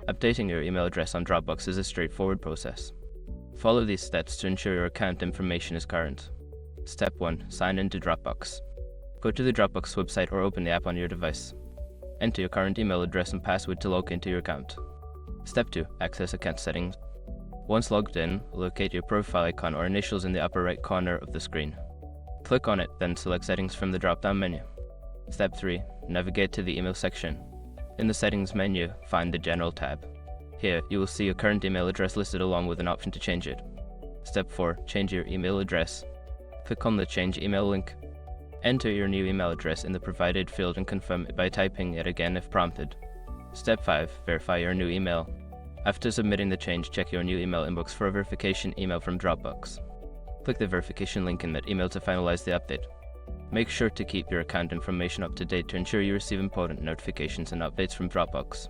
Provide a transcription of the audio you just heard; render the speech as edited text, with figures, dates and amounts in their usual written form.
Updating your email address on Dropbox is a straightforward process. Follow these steps to ensure your account information is current. Step 1. Sign into Dropbox. Go to the Dropbox website or open the app on your device. Enter your current email address and password to log into your account. Step 2. Access account settings. Once logged in, locate your profile icon or initials in the upper right corner of the screen. Click on it, then select Settings from the drop-down menu. Step 3. Navigate to the email section. In the Settings menu, find the General tab. Here, you will see your current email address listed along with an option to change it. Step 4. Change your email address. Click on the Change Email link. Enter your new email address in the provided field and confirm it by typing it again if prompted. Step 5. Verify your new email. After submitting the change, check your new email inbox for a verification email from Dropbox. Click the verification link in that email to finalize the update. Make sure to keep your account information up to date to ensure you receive important notifications and updates from Dropbox.